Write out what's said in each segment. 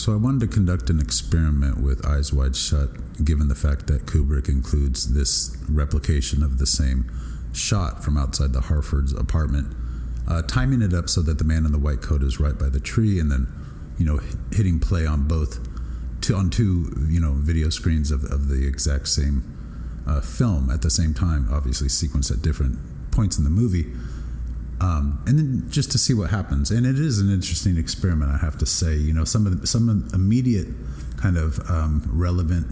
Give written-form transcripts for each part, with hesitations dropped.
So I wanted to conduct an experiment with Eyes Wide Shut, given the fact that Kubrick includes this replication of the same shot from outside the Harfords apartment, timing it up so that the man in the white coat is right by the tree, and then, hitting play on two video screens of the exact same film at the same time, obviously sequenced at different points in the movie. And then just to see what happens. And it is an interesting experiment, I have to say. Some immediate kind of relevant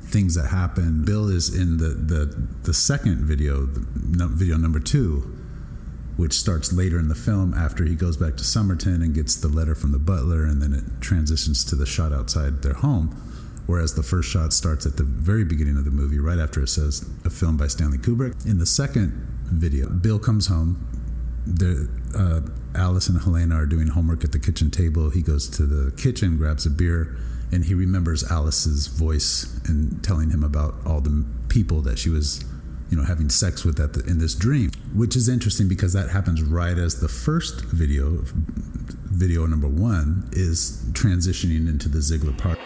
things that happen. Bill is in the second video, video number 2, which starts later in the film after he goes back to Somerton and gets the letter from the butler, and then it transitions to the shot outside their home. Whereas the first shot starts at the very beginning of the movie, right after it says a film by Stanley Kubrick. In the second video, Bill comes home. Alice and Helena are doing homework at the kitchen table. He goes to the kitchen, grabs a beer, and he remembers Alice's voice and telling him about all the people that she was, having sex with in this dream, which is interesting because that happens right as the first video number 1, is transitioning into the Ziegler part.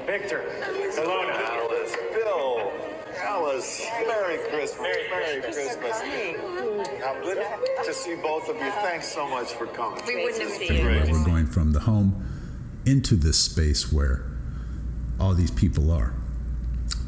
Victor, Helena, Alice, Bill, Alice, Merry Christmas, Merry Christmas. How good to see both of you. Thanks so much for coming. We wouldn't have seen you. We're going from the home into this space where all these people are.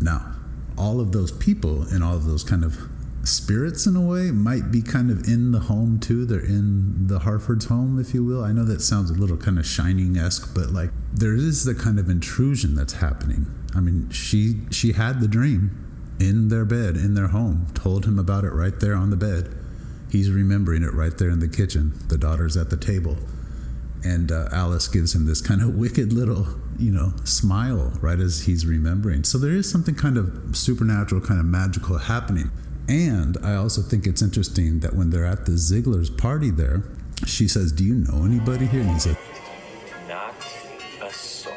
Now, all of those people and all of those kind of spirits, in a way, might be kind of in the home too. They're in the Harford's home, if you will. I know that sounds a little kind of Shining-esque, but like there is the kind of intrusion that's happening. I mean, she had the dream in their bed, in their home, told him about it right there on the bed. He's remembering it right there in the kitchen. The daughter's at the table. And Alice gives him this kind of wicked little, smile right as he's remembering. So there is something kind of supernatural, kind of magical happening. And I also think it's interesting that when they're at the Ziegler's party there, she says, "Do you know anybody here?" And he said, Not a soul.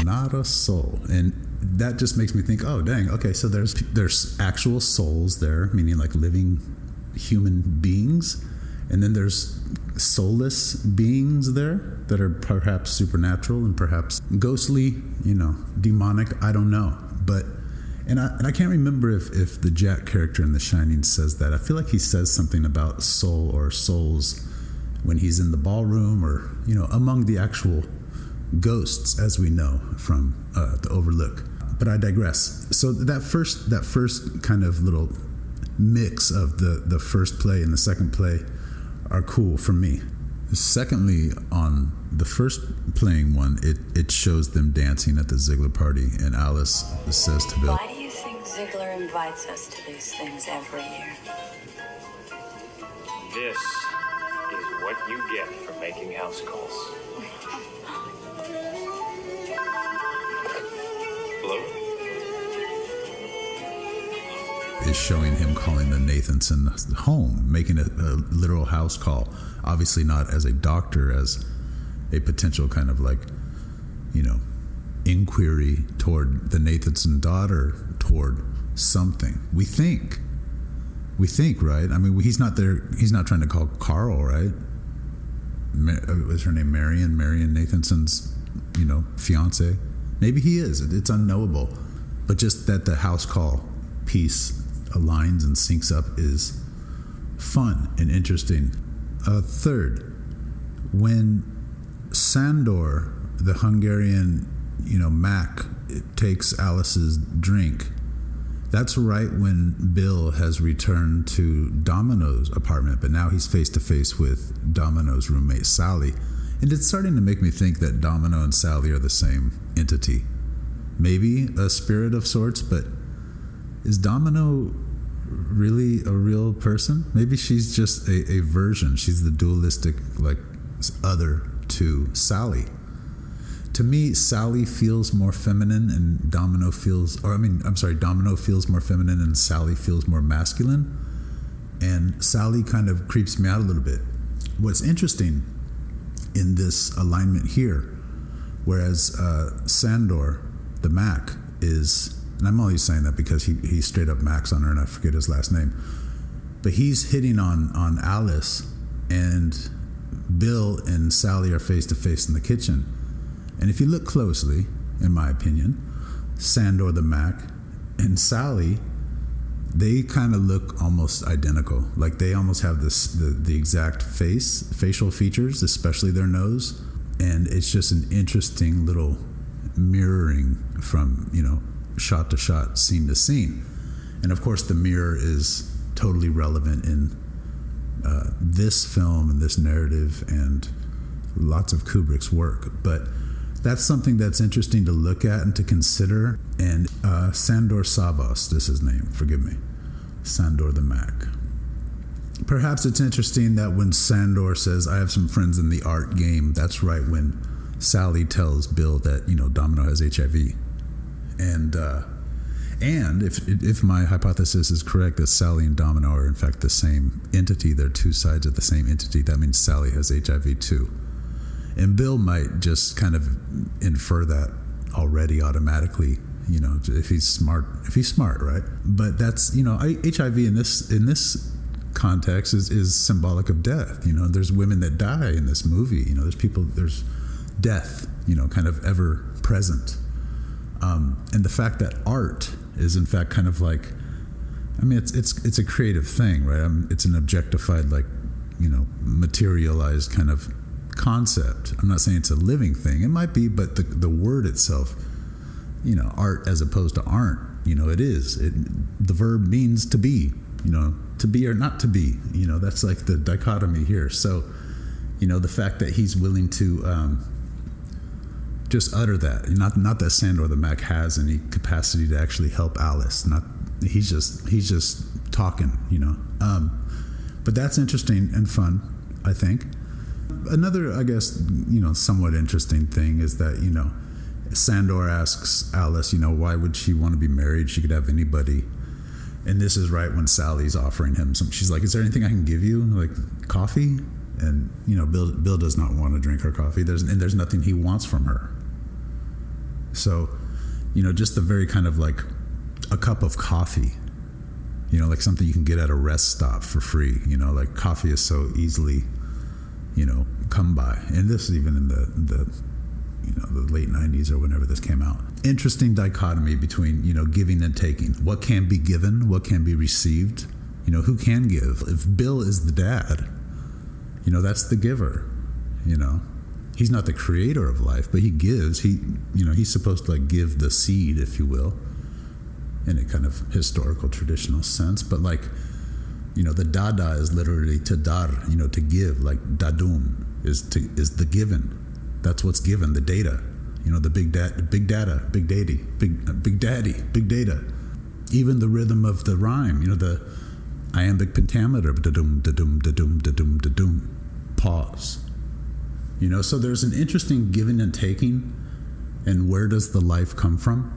Not a soul. And that just makes me think, oh, dang, okay, so there's actual souls there, meaning like living human beings. And then there's soulless beings there that are perhaps supernatural and perhaps ghostly, demonic, I don't know. And I can't remember if the Jack character in The Shining says that. I feel like he says something about soul or souls when he's in the ballroom or, among the actual ghosts, as we know from The Overlook. But I digress. So that first kind of little mix of the first play and the second play are cool for me. Secondly, on the first playing one, it shows them dancing at the Ziegler party, and Alice says to Bill, Why do you think Ziegler invites us to these things every year? This is what you get for making house calls. Hello? is showing him calling the Nathanson home, making a literal house call. Obviously not as a doctor, as a potential kind of like, inquiry toward the Nathanson daughter, toward something. We think, right? I mean, he's not there. He's not trying to call Carl, right? Was her name Marion Nathanson's, fiance? Maybe he is. It's unknowable. But just that the house call piece aligns and syncs up is fun and interesting. Third, when Sandor, the Hungarian, Mac, takes Alice's drink, that's right when Bill has returned to Domino's apartment, but now he's face to face with Domino's roommate, Sally. And it's starting to make me think that Domino and Sally are the same entity. Maybe a spirit of sorts, but is Domino really a real person? Maybe she's just a version. She's the dualistic, other to Sally. To me, Sally feels more feminine and Domino feels more feminine and Sally feels more masculine. And Sally kind of creeps me out a little bit. What's interesting in this alignment here, whereas Sandor, the Mac, is and I'm only saying that because he straight up Max on her, and I forget his last name. But he's hitting on Alice, and Bill and Sally are face to face in the kitchen. And if you look closely, in my opinion, Sandor the Mac and Sally, they kind of look almost identical. Like they almost have the exact facial features, especially their nose. And it's just an interesting little mirroring from, shot to shot, scene to scene. And of course the mirror is totally relevant in this film and this narrative and lots of Kubrick's work. But that's something that's interesting to look at and to consider. And Sandor Savos, this is his name, forgive me, Sandor the Mac. Perhaps it's interesting that when Sandor says, I have some friends in the art game, that's right when Sally tells Bill that, Domino has HIV. And if my hypothesis is correct, that Sally and Domino are in fact the same entity, they're two sides of the same entity, that means Sally has HIV too. And Bill might just kind of infer that already automatically, if he's smart, right? But that's, HIV in this context is symbolic of death. There's women that die in this movie. There's death, kind of ever present. And the fact that art is in fact kind of like, it's a creative thing, right? It's an objectified, materialized kind of concept. I'm not saying it's a living thing. It might be, but the word itself, art as opposed to aren't, it is. The verb means to be, to be or not to be, that's like the dichotomy here. So, the fact that he's willing to just utter that, not that Sandor the Mac has any capacity to actually help Alice. He's just talking, But that's interesting and fun, I think. Another, I guess, somewhat interesting thing is that, Sandor asks Alice, why would she want to be married? She could have anybody. And this is right when Sally's offering him some. She's like, is there anything I can give you? Like coffee? And, Bill does not want to drink her coffee. There's nothing he wants from her. So, just the very kind of like a cup of coffee, like something you can get at a rest stop for free, like coffee is so easily, come by. And this is even in the late 90s or whenever this came out. Interesting dichotomy between, giving and taking. What can be given? What can be received? Who can give? If Bill is the dad, that's the giver, He's not the creator of life, but he gives. He's supposed to give the seed, if you will, in a kind of historical, traditional sense. But the dada is literally to dar, to give, like dadum is the given. That's what's given, the data, the big data, big data. Even the rhythm of the rhyme, the iambic pentameter, da-dum, da-dum, da-dum, da-dum, da-dum, pause. So there's an interesting giving and taking, and where does the life come from,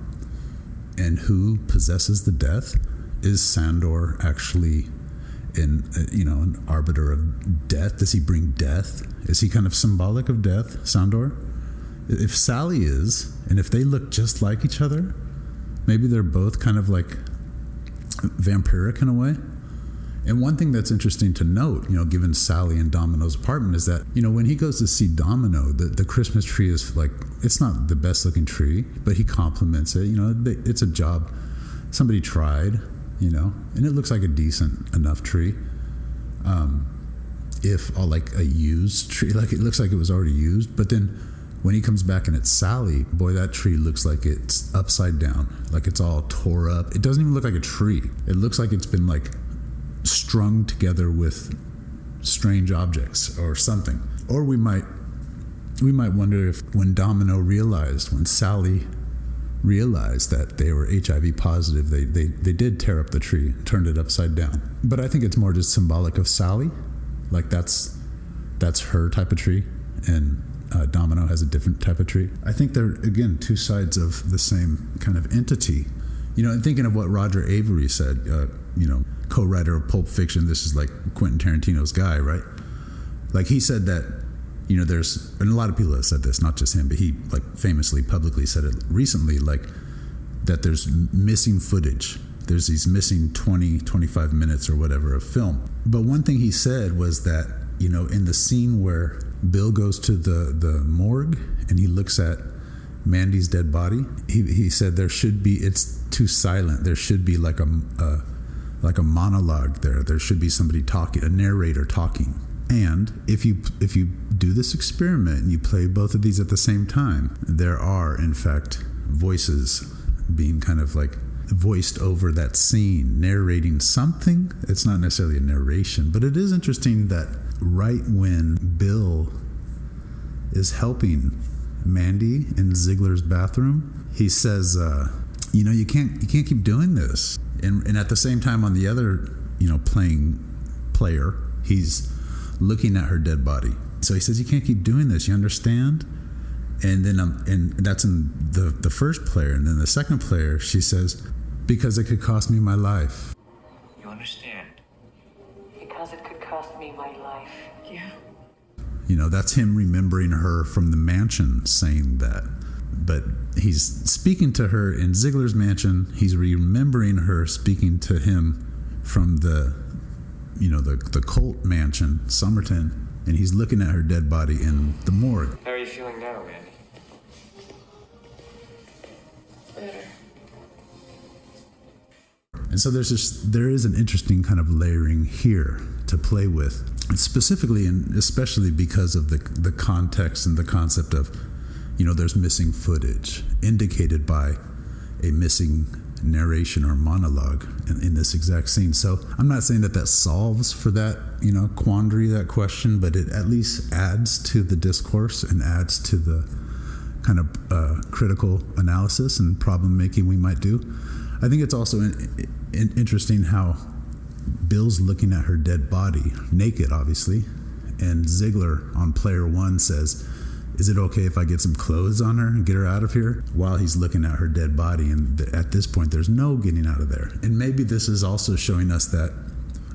and who possesses the death? Is Sandor actually an arbiter of death? Does he bring death? Is he kind of symbolic of death, Sandor? If Sally is, and if they look just like each other, maybe they're both kind of like vampiric in a way. And one thing that's interesting to note, given Sally and Domino's apartment, is that, when he goes to see Domino, the Christmas tree is it's not the best looking tree, but he compliments it. It's a job. Somebody tried, and it looks like a decent enough tree. If a used tree, it looks like it was already used. But then when he comes back and it's Sally, boy, that tree looks like it's upside down, like it's all tore up. It doesn't even look like a tree. It looks like it's been strung together with strange objects or something. Or we might wonder if when Sally realized that they were HIV positive, they did tear up the tree, turned it upside down. But I think it's more just symbolic of Sally, that's her type of tree, and Domino has a different type of tree. I think they're, again, two sides of the same kind of entity. And thinking of what Roger Avery said, co-writer of Pulp Fiction, this is Quentin Tarantino's guy, right? He said that, and a lot of people have said this, not just him, but he famously publicly said it recently, that there's missing footage. There's these missing 20, 25 minutes or whatever of film. But one thing he said was that, in the scene where Bill goes to the morgue and he looks at Mandy's dead body, he said it's too silent. There should be like a monologue there. There should be somebody talking, a narrator talking. And if you do this experiment and you play both of these at the same time, there are, in fact, voices being kind of like voiced over that scene, narrating something. It's not necessarily a narration, but it is interesting that right when Bill is helping Mandy in Ziegler's bathroom, he says, you can't keep doing this. And at the same time, on the other, player, he's looking at her dead body. So he says, you can't keep doing this. You understand? And then, and that's in the first player. And then the second player, she says, because it could cost me my life. You understand? Because it could cost me my life. Yeah. That's him remembering her from the mansion saying that. But he's speaking to her in Ziegler's mansion. He's remembering her speaking to him from the cult mansion, Somerton. And he's looking at her dead body in the morgue. How are you feeling now, Mandy? Better. And so there is an interesting kind of layering here to play with, specifically and especially because of the context and the concept of, there's missing footage indicated by a missing narration or monologue in this exact scene. So I'm not saying that solves for that, quandary, that question, but it at least adds to the discourse and adds to the kind of critical analysis and problem making we might do. I think it's also interesting how Bill's looking at her dead body, naked, obviously, and Ziegler on player one says, is it okay if I get some clothes on her and get her out of here? While he's looking at her dead body. And at this point, there's no getting out of there. And maybe this is also showing us that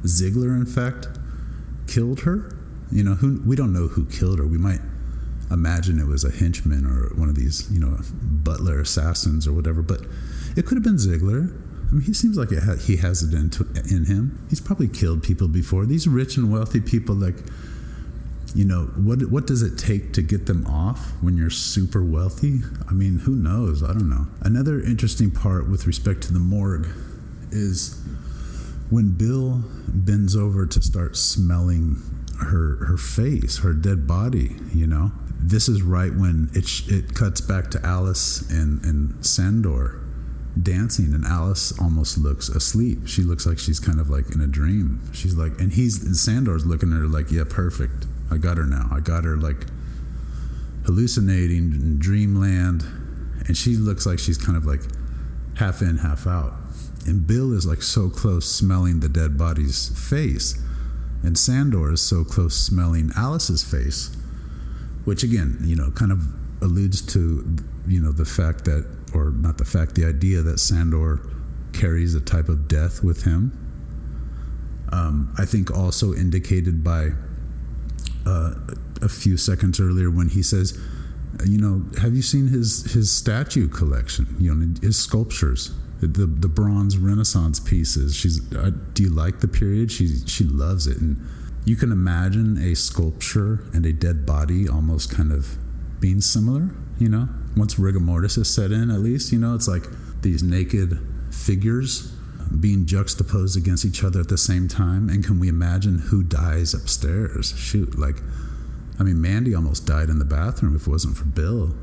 Ziegler, in fact, killed her. We don't know who killed her. We might imagine it was a henchman or one of these, butler assassins or whatever. But it could have been Ziegler. I mean, he seems like he has it in him. He's probably killed people before. These rich and wealthy people, like, what does it take to get them off when you're super wealthy? I mean, who knows? I don't know. Another interesting part with respect to the morgue is when Bill bends over to start smelling her face, her dead body, This is right when it cuts back to Alice and Sandor dancing, and Alice almost looks asleep. She looks like she's kind of like in a dream. She's like, and Sandor's looking at her like, yeah, perfect. I got her now. I got her like hallucinating in dreamland. And she looks like she's kind of like half in, half out. And Bill is like so close smelling the dead body's face. And Sandor is so close smelling Alice's face. Which again, kind of alludes to, the fact that, or not the fact, the idea that Sandor carries a type of death with him. I think also indicated by a few seconds earlier when he says, have you seen his statue collection? His sculptures, the bronze Renaissance pieces. Do you like the period? She loves it, and you can imagine a sculpture and a dead body almost kind of being similar. Once rigor mortis is set in, at least, it's like these naked figures being juxtaposed against each other at the same time. And can we imagine who dies upstairs? Shoot, Mandy almost died in the bathroom if it wasn't for Bill,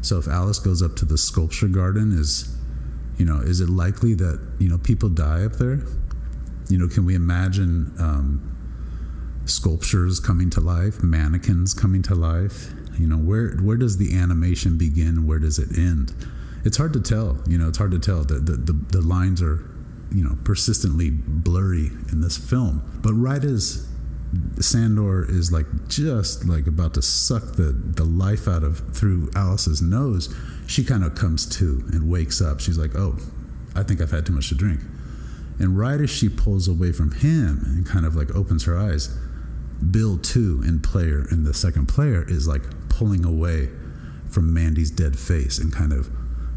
So if Alice goes up to the sculpture garden, is it likely that, people die up there? Can we imagine sculptures coming to life, mannequins coming to life? Where does the animation begin? Where does it end? It's hard to tell. It's hard to tell. The lines are, persistently blurry in this film. But right as Sandor is just about to suck the life out of through Alice's nose, she kind of comes to and wakes up. She's like, oh, I think I've had too much to drink. And right as she pulls away from him and kind of opens her eyes, Bill too in the second player is pulling away from Mandy's dead face and kind of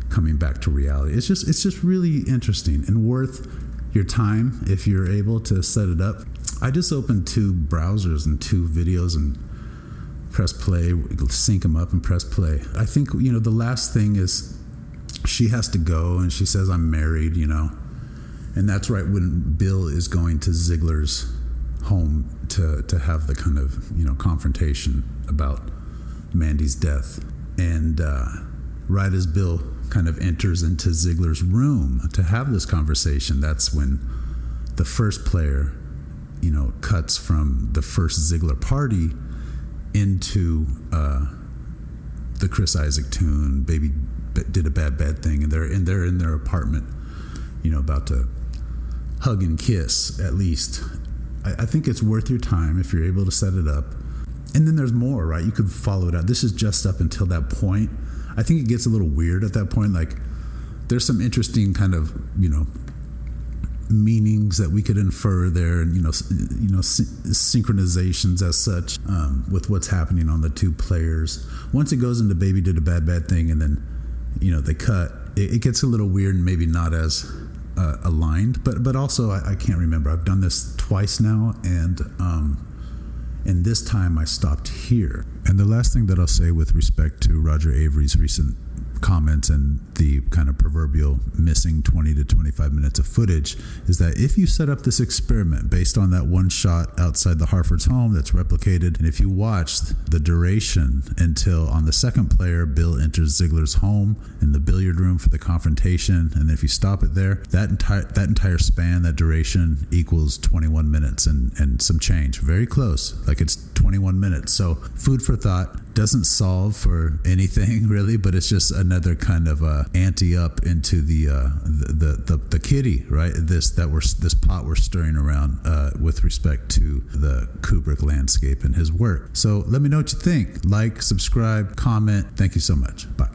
coming back to reality. It's just really interesting and worth your time if you're able to set it up. I just opened 2 browsers and 2 videos and press play, sync them up and press play. I think, the last thing is she has to go and she says, I'm married, and that's right when Bill is going to Ziegler's home to have the kind of, confrontation about Mandy's death. And right as Bill kind of enters into Ziegler's room to have this conversation, that's when the first player, cuts from the first Ziegler party into the Chris Isaak tune, Baby Did a Bad Thing, and they're in their apartment, about to hug and kiss at least. I think it's worth your time if you're able to set it up. And then there's more, right? You could follow it out. This is just up until that point. I think it gets a little weird at that point. Like, there's some interesting kind of, meanings that we could infer there, and synchronizations as such with what's happening on the 2 players. Once it goes into Baby Did a Bad Thing, and then they cut, it gets a little weird and maybe not as aligned. But also I can't remember. I've done this twice now, and this time I stopped here. And the last thing that I'll say with respect to Roger Avery's recent comments and the kind of proverbial missing 20 to 25 minutes of footage is that if you set up this experiment based on that one shot outside the Harfords home that's replicated, and if you watched the duration until on the second player Bill enters Ziegler's home in the billiard room for the confrontation, and if you stop it there, that entire span, that duration equals 21 minutes and some change, very close, like it's 21 minutes. So food for thought. Doesn't solve for anything really, but it's just another kind of ante up into the kitty, right? This pot we're stirring around with respect to the Kubrick landscape and his work. So let me know what you think. Like, subscribe, comment. Thank you so much. Bye.